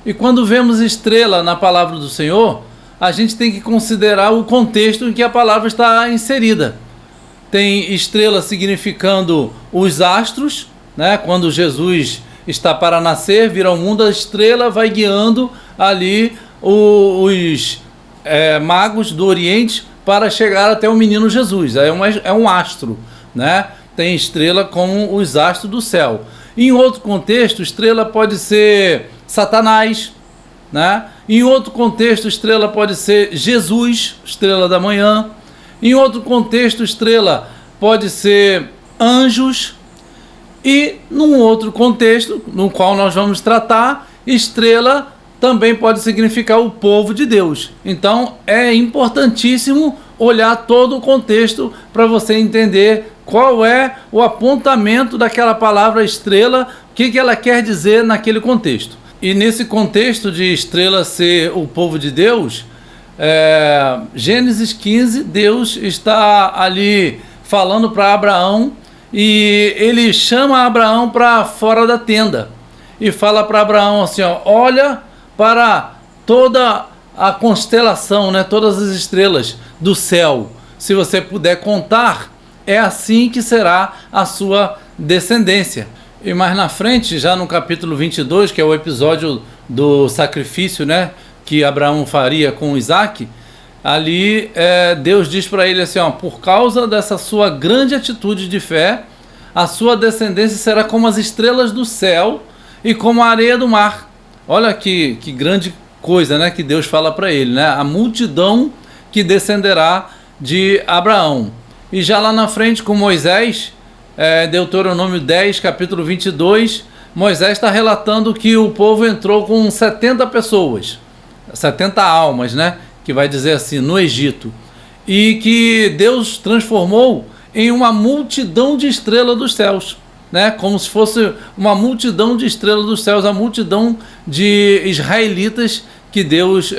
E quando vemos estrela na palavra do Senhor, a gente tem que considerar o contexto em que a palavra está inserida. Tem estrela significando os astros, né? Quando Jesus está para nascer, vir ao mundo, a estrela vai guiando ali os magos do Oriente para chegar até o menino Jesus. É um astro, né? Tem estrela como os astros do céu. Em outro contexto, estrela pode ser Satanás, né? Em outro contexto, estrela pode ser Jesus, estrela da manhã. Em outro contexto, estrela pode ser anjos. E num outro contexto, no qual nós vamos tratar, estrela também pode significar o povo de Deus. Então é importantíssimo olhar todo o contexto para você entender qual é o apontamento daquela palavra estrela, o que ela quer dizer naquele contexto. E nesse contexto de estrela ser o povo de Deus, Gênesis 15, Deus está ali falando para Abraão e ele chama Abraão para fora da tenda e fala para Abraão assim, ó, olha para toda a constelação, né, todas as estrelas do céu. Se você puder contar, é assim que será a sua descendência. E mais na frente, já no capítulo 22, que é o episódio do sacrifício, né, que Abraão faria com Isaac, ali Deus diz para ele assim, ó, por causa dessa sua grande atitude de fé, a sua descendência será como as estrelas do céu e como a areia do mar. Olha que grande coisa, né, que Deus fala para ele, né? A multidão que descenderá de Abraão. E já lá na frente com Moisés, Deuteronômio 10, capítulo 22, Moisés está relatando que o povo entrou com 70 pessoas, 70 almas, né? Que vai dizer assim, no Egito. E que Deus transformou em uma multidão de estrelas dos céus, né? Como se fosse uma multidão de estrelas dos céus, a multidão de israelitas que Deus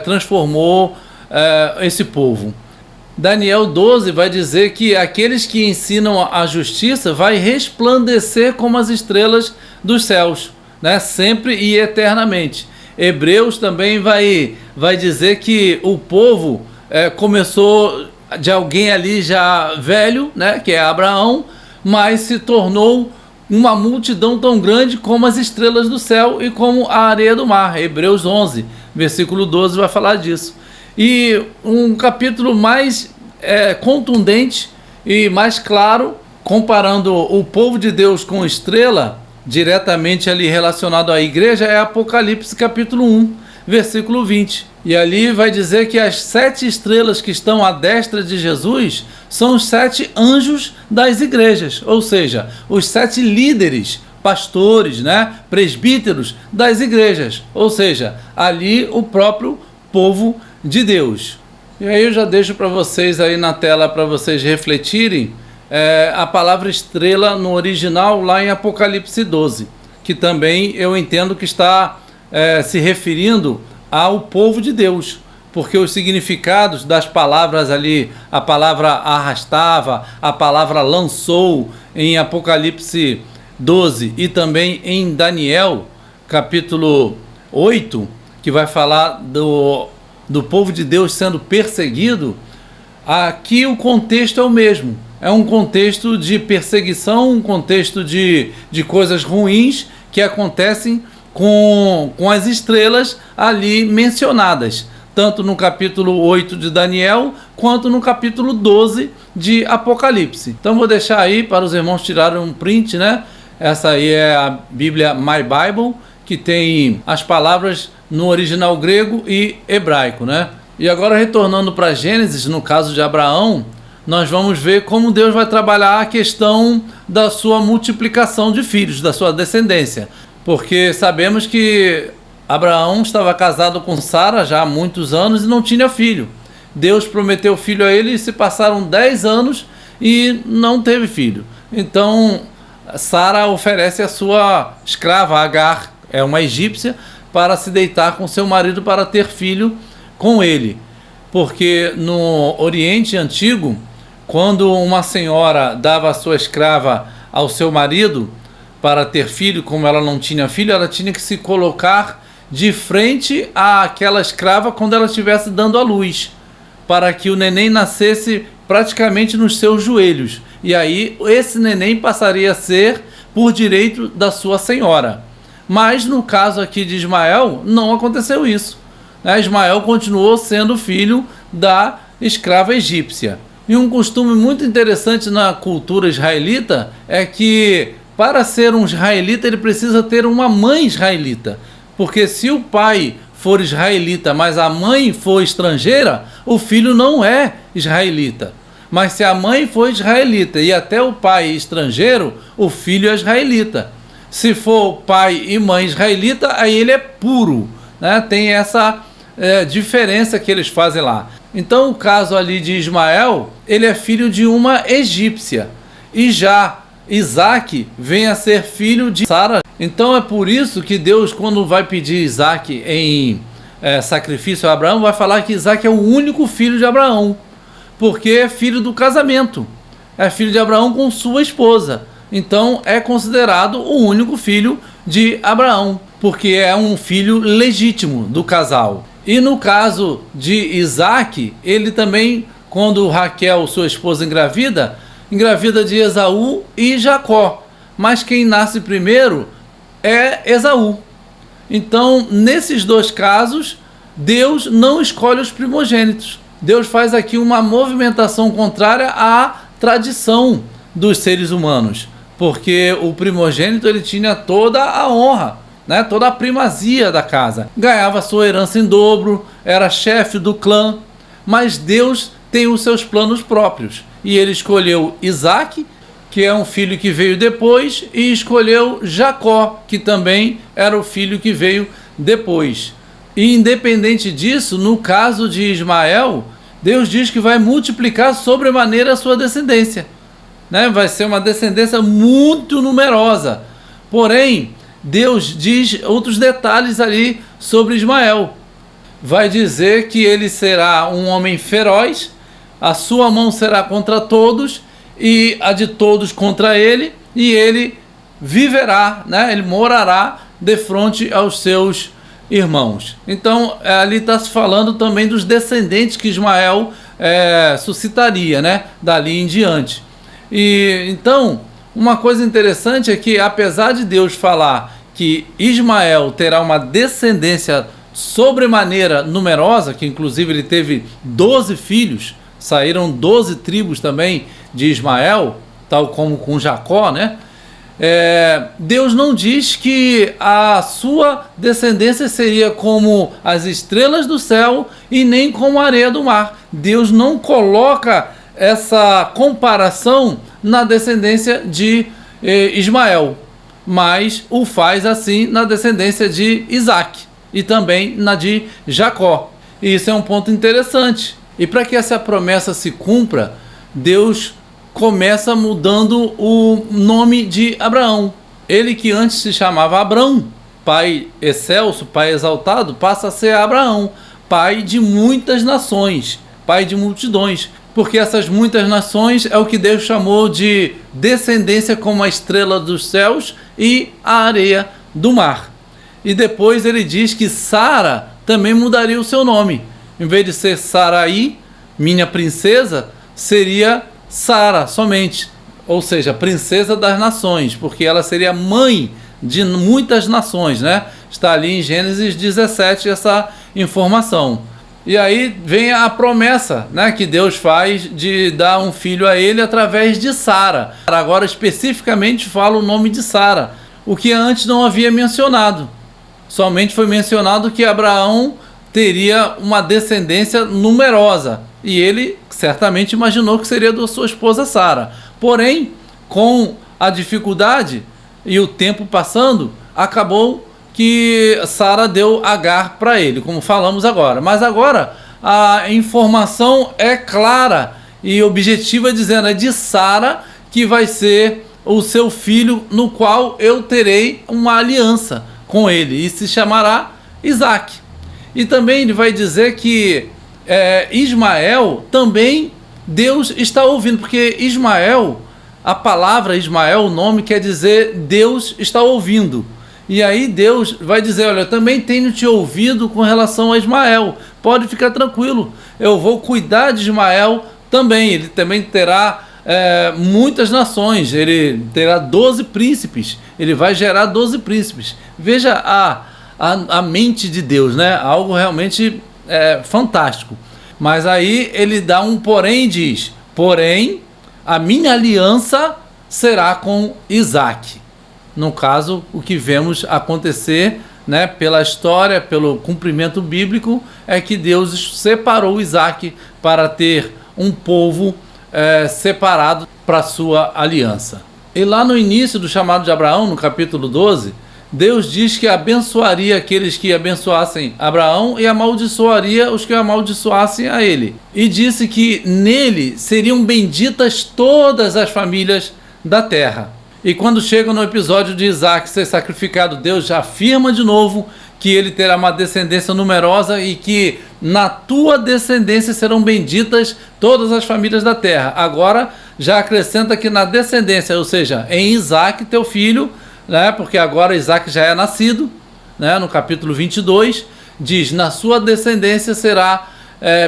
transformou esse povo. Daniel 12 vai dizer que aqueles que ensinam a justiça vai resplandecer como as estrelas dos céus, né? Sempre e eternamente. Hebreus também vai dizer que o povo começou de alguém ali já velho, né? Que é Abraão, mas se tornou uma multidão tão grande como as estrelas do céu e como a areia do mar. Hebreus 11, versículo 12 vai falar disso. E um capítulo mais contundente e mais claro, comparando o povo de Deus com estrela, diretamente ali relacionado à igreja, é Apocalipse capítulo 1, versículo 20. E ali vai dizer que as 7 estrelas que estão à destra de Jesus são os 7 anjos das igrejas, ou seja, os 7 líderes, pastores, né, presbíteros das igrejas, ou seja, ali o próprio povo de Deus. E aí eu já deixo para vocês aí na tela para vocês refletirem a palavra estrela no original lá em Apocalipse 12, que também eu entendo que está se referindo ao povo de Deus, porque os significados das palavras ali, a palavra arrastava, a palavra lançou em Apocalipse 12 e também em Daniel capítulo 8, que vai falar do povo de Deus sendo perseguido, aqui o contexto é o mesmo. É um contexto de perseguição, um contexto de coisas ruins que acontecem com as estrelas ali mencionadas, tanto no capítulo 8 de Daniel, quanto no capítulo 12 de Apocalipse. Então vou deixar aí para os irmãos tirarem um print, né? Essa aí é a Bíblia My Bible, que tem as palavras no original grego e hebraico, né? E agora retornando para Gênesis, no caso de Abraão, nós vamos ver como Deus vai trabalhar a questão da sua multiplicação de filhos, da sua descendência. Porque sabemos que Abraão estava casado com Sara já há muitos anos e não tinha filho. Deus prometeu filho a ele e se passaram 10 anos e não teve filho. Então Sara oferece a sua escrava Agar, é uma egípcia, para se deitar com seu marido para ter filho com ele. Porque no Oriente Antigo, quando uma senhora dava a sua escrava ao seu marido para ter filho, como ela não tinha filho, ela tinha que se colocar de frente àquela escrava quando ela estivesse dando à luz, para que o neném nascesse praticamente nos seus joelhos. E aí esse neném passaria a ser por direito da sua senhora. Mas no caso aqui de Ismael, não aconteceu isso. Ismael continuou sendo filho da escrava egípcia. E um costume muito interessante na cultura israelita é que, para ser um israelita, ele precisa ter uma mãe israelita. Porque se o pai for israelita, mas a mãe for estrangeira, o filho não é israelita. Mas se a mãe for israelita e até o pai estrangeiro, o filho é israelita. Se for pai e mãe israelita, aí ele é puro, né? Tem essa diferença que eles fazem lá. Então o caso ali de Ismael, ele é filho de uma egípcia. E já Isaac vem a ser filho de Sara. Então é por isso que Deus, quando vai pedir Isaac em sacrifício a Abraão, vai falar que Isaac é o único filho de Abraão, porque é filho do casamento, é filho de Abraão com sua esposa. Então é considerado o único filho de Abraão, porque é um filho legítimo do casal. E no caso de Isaac, ele também, quando Raquel, sua esposa, engravida de Esaú e Jacó. Mas quem nasce primeiro é Esaú. Então, nesses dois casos, Deus não escolhe os primogênitos. Deus faz aqui uma movimentação contrária à tradição dos seres humanos. Porque o primogênito ele tinha toda a honra, né? Toda a primazia da casa. Ganhava sua herança em dobro, era chefe do clã. Mas Deus tem os seus planos próprios. E ele escolheu Isaac, que é um filho que veio depois, e escolheu Jacó, que também era o filho que veio depois. E independente disso, no caso de Ismael, Deus diz que vai multiplicar sobremaneira a sua descendência, né? Vai ser uma descendência muito numerosa. Porém, Deus diz outros detalhes ali sobre Ismael. Vai dizer que ele será um homem feroz, a sua mão será contra todos e a de todos contra ele, e ele viverá, né? Ele morará defronte aos seus irmãos. Então ali está se falando também dos descendentes que Ismael suscitaria, né? Dali em diante. E então uma coisa interessante é que, apesar de Deus falar que Ismael terá uma descendência sobremaneira numerosa, que inclusive ele teve 12 filhos, saíram 12 tribos também de Ismael, tal como com Jacó, né? Deus não diz que a sua descendência seria como as estrelas do céu e nem como a areia do mar. Deus não coloca essa comparação na descendência de Ismael, mas o faz assim na descendência de Isaac e também na de Jacó. E isso é um ponto interessante. E para que essa promessa se cumpra, Deus começa mudando o nome de Abraão. Ele, que antes se chamava Abrão, pai excelso, pai exaltado, passa a ser Abraão, pai de muitas nações, pai de multidões. Porque essas muitas nações é o que Deus chamou de descendência como a estrela dos céus e a areia do mar. E depois ele diz que Sara também mudaria o seu nome. Em vez de ser Sarai, minha princesa, seria Sara somente, ou seja, princesa das nações, porque ela seria mãe de muitas nações, né? Está ali em Gênesis 17 essa informação. E aí vem a promessa, né, que Deus faz de dar um filho a ele através de Sara. Agora especificamente fala o nome de Sara, o que antes não havia mencionado. Somente foi mencionado que Abraão teria uma descendência numerosa, e ele certamente imaginou que seria da sua esposa Sara. Porém, com a dificuldade e o tempo passando, acabou que Sara deu Agar para ele, como falamos agora. Mas agora a informação é clara e objetiva, dizendo: é de Sara que vai ser o seu filho, no qual eu terei uma aliança com ele, e se chamará Isaac. E também ele vai dizer que Ismael também Deus está ouvindo, porque Ismael, a palavra Ismael, o nome quer dizer Deus está ouvindo. E aí Deus vai dizer, olha, eu também tenho te ouvido com relação a Ismael, pode ficar tranquilo, eu vou cuidar de Ismael também, ele também terá muitas nações, ele terá 12 príncipes, ele vai gerar 12 príncipes. Veja a mente de Deus, né? Algo realmente fantástico. Mas aí ele dá um porém, diz, porém, a minha aliança será com Isaque. No caso, o que vemos acontecer, né, pela história, pelo cumprimento bíblico, é que Deus separou Isaque para ter um povo separado para a sua aliança. E lá no início do chamado de Abraão, no capítulo 12, Deus diz que abençoaria aqueles que abençoassem Abraão e amaldiçoaria os que amaldiçoassem a ele. E disse que nele seriam benditas todas as famílias da terra. E quando chega no episódio de Isaque ser sacrificado, Deus já afirma de novo que ele terá uma descendência numerosa e que na tua descendência serão benditas todas as famílias da terra. Agora já acrescenta que na descendência, ou seja, em Isaque, teu filho, né, porque agora Isaque já é nascido, né, no capítulo 22, diz, na sua descendência será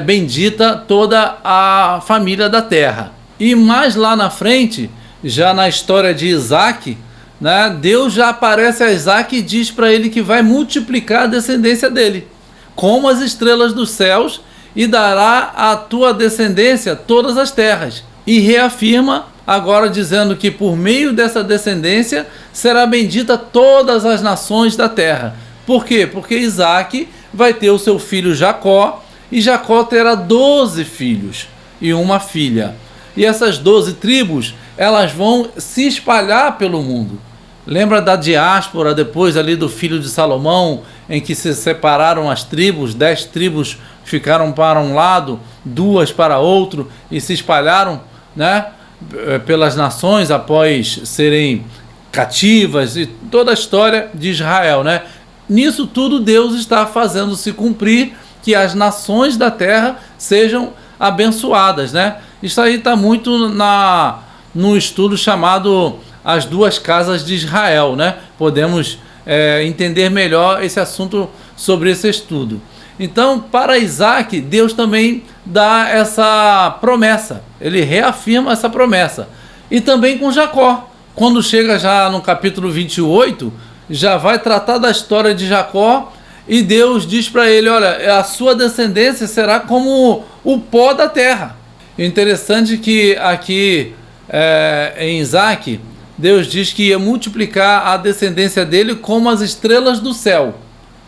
bendita toda a família da terra. E mais lá na frente, já na história de Isaque, né, Deus já aparece a Isaque e diz para ele que vai multiplicar a descendência dele, como as estrelas dos céus, e dará à tua descendência todas as terras. E reafirma, agora dizendo que por meio dessa descendência será bendita todas as nações da terra. Por quê? Porque Isaque vai ter o seu filho Jacó, e Jacó terá 12 filhos e uma filha. E essas 12 tribos, elas vão se espalhar pelo mundo. Lembra da diáspora depois ali do filho de Salomão, em que se separaram as tribos, 10 tribos ficaram para um lado, 2 para outro, e se espalharam, né, pelas nações após serem cativas, e toda a história de Israel, né? Nisso tudo Deus está fazendo se cumprir que as nações da terra sejam abençoadas, né? Isso aí está muito no estudo chamado As Duas Casas de Israel, né? Podemos entender melhor esse assunto sobre esse estudo. Então, para Isaque, Deus também dá essa promessa, ele reafirma essa promessa. E também com Jacó, quando chega já no capítulo 28, já vai tratar da história de Jacó, e Deus diz para ele, olha, a sua descendência será como o pó da terra. Interessante que aqui em Isaque, Deus diz que ia multiplicar a descendência dele como as estrelas do céu,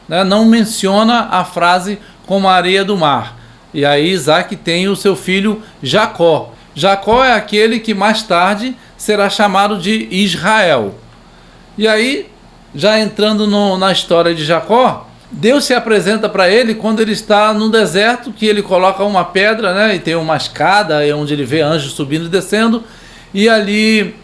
né? Não menciona a frase como a areia do mar. E aí Isaque tem o seu filho Jacó. Jacó é aquele que mais tarde será chamado de Israel. E aí, já entrando na história de Jacó, Deus se apresenta para ele quando ele está no deserto, que ele coloca uma pedra, né, e tem uma escada onde ele vê anjos subindo e descendo, e ali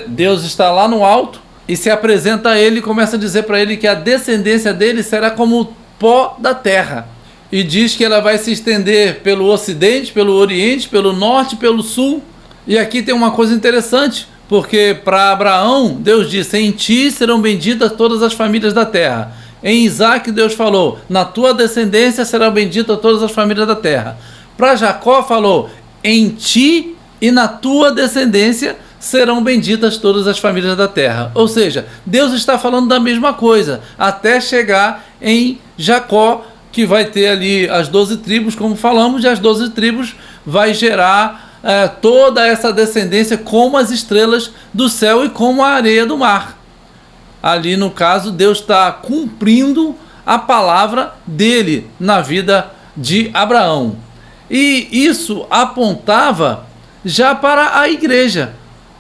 Deus está lá no alto e se apresenta a ele e começa a dizer para ele que a descendência dele será como o pó da terra, e diz que ela vai se estender pelo ocidente, pelo oriente, pelo norte, pelo sul. E aqui tem uma coisa interessante, porque para Abraão Deus disse, em ti serão benditas todas as famílias da terra. Em Isaque Deus falou, na tua descendência serão benditas todas as famílias da terra. Para Jacó falou, em ti e na tua descendência serão benditas todas as famílias da terra. Ou seja, Deus está falando da mesma coisa, até chegar em Jacó, que vai ter ali as 12 tribos, como falamos, e as 12 tribos vai gerar toda essa descendência como as estrelas do céu e como a areia do mar. Ali no caso, Deus está cumprindo a palavra dele na vida de Abraão. E isso apontava já para a igreja,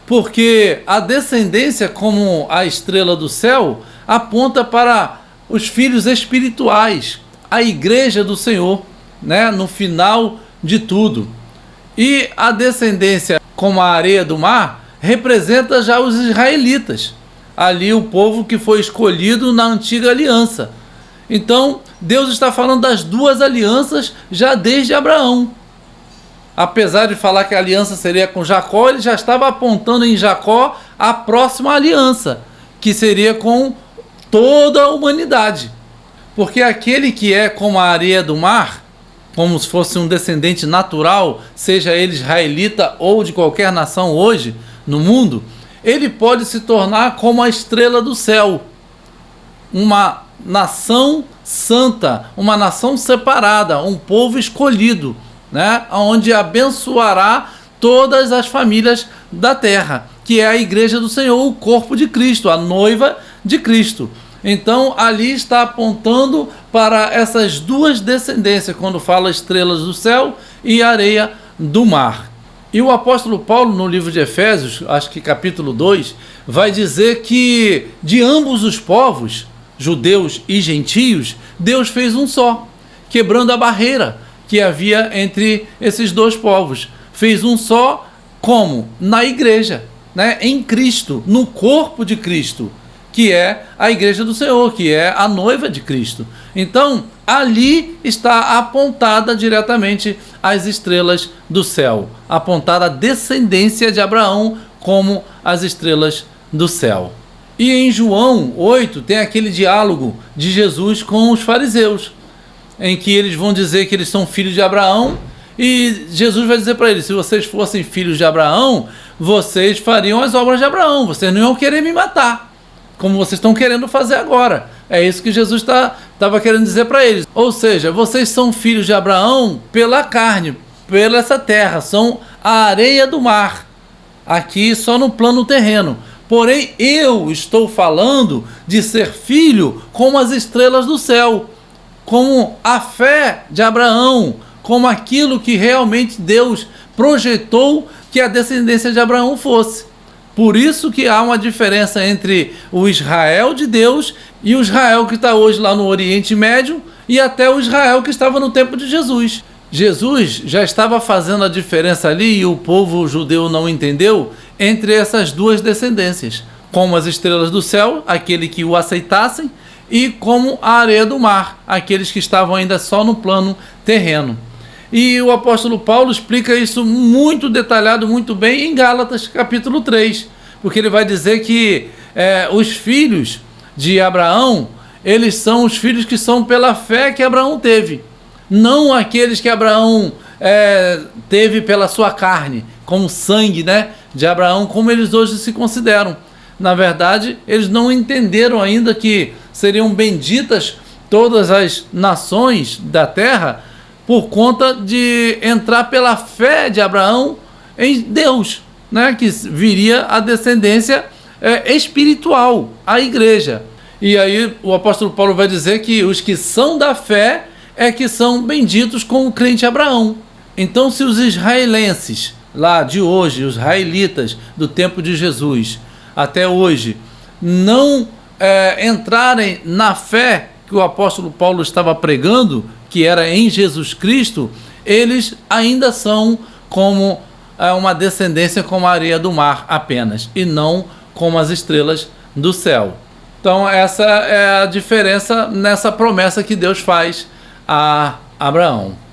porque a descendência como a estrela do céu aponta para os filhos espirituais, a igreja do Senhor, né, no final de tudo. E a descendência como a areia do mar representa já os israelitas, ali o povo que foi escolhido na antiga aliança. Então Deus está falando das duas alianças já desde Abraão. Apesar de falar que a aliança seria com Jacó, ele já estava apontando em Jacó a próxima aliança, que seria com toda a humanidade. Porque aquele que é como a areia do mar, como se fosse um descendente natural, seja ele israelita ou de qualquer nação hoje no mundo, ele pode se tornar como a estrela do céu, uma nação santa, uma nação separada, um povo escolhido, né? Onde abençoará todas as famílias da terra, que é a igreja do Senhor, o corpo de Cristo, a noiva de Cristo. Então ali está apontando para essas duas descendências, quando fala estrelas do céu e areia do mar. E o apóstolo Paulo, no livro de Efésios, acho que capítulo 2, vai dizer que de ambos os povos, judeus e gentios, Deus fez um só, quebrando a barreira que havia entre esses dois povos. Fez um só como? Na igreja, né? Em Cristo, no corpo de Cristo, que é a igreja do Senhor, que é a noiva de Cristo. Então, ali está apontada diretamente as estrelas do céu, apontada a descendência de Abraão como as estrelas do céu. E em João 8 tem aquele diálogo de Jesus com os fariseus, em que eles vão dizer que eles são filhos de Abraão, e Jesus vai dizer para eles: se vocês fossem filhos de Abraão, vocês fariam as obras de Abraão, vocês não iam querer me matar, como vocês estão querendo fazer agora. É isso que Jesus estava querendo dizer para eles. Ou seja, vocês são filhos de Abraão pela carne, pela essa terra, são a areia do mar, aqui só no plano terreno. Porém, eu estou falando de ser filho como as estrelas do céu, como a fé de Abraão, como aquilo que realmente Deus projetou que a descendência de Abraão fosse. Por isso que há uma diferença entre o Israel de Deus e o Israel que está hoje lá no Oriente Médio e até o Israel que estava no tempo de Jesus. Jesus já estava fazendo a diferença ali e o povo judeu não entendeu entre essas duas descendências, como as estrelas do céu, aquele que o aceitassem, e como a areia do mar, aqueles que estavam ainda só no plano terreno. E o apóstolo Paulo explica isso muito detalhado, muito bem, em Gálatas capítulo 3, porque ele vai dizer que os filhos de Abraão, eles são os filhos que são pela fé que Abraão teve, não aqueles que Abraão teve pela sua carne, como sangue, né, de Abraão, como eles hoje se consideram. Na verdade, eles não entenderam ainda que seriam benditas todas as nações da terra por conta de entrar pela fé de Abraão em Deus, né, que viria a descendência espiritual, a igreja. E aí o apóstolo Paulo vai dizer que os que são da fé é que são benditos com o crente Abraão. Então, se os israelenses lá de hoje, os israelitas do tempo de Jesus até hoje, não entrarem na fé que o apóstolo Paulo estava pregando, que era em Jesus Cristo, eles ainda são como uma descendência como a areia do mar apenas, e não como as estrelas do céu. Então essa é a diferença nessa promessa que Deus faz a Abraão.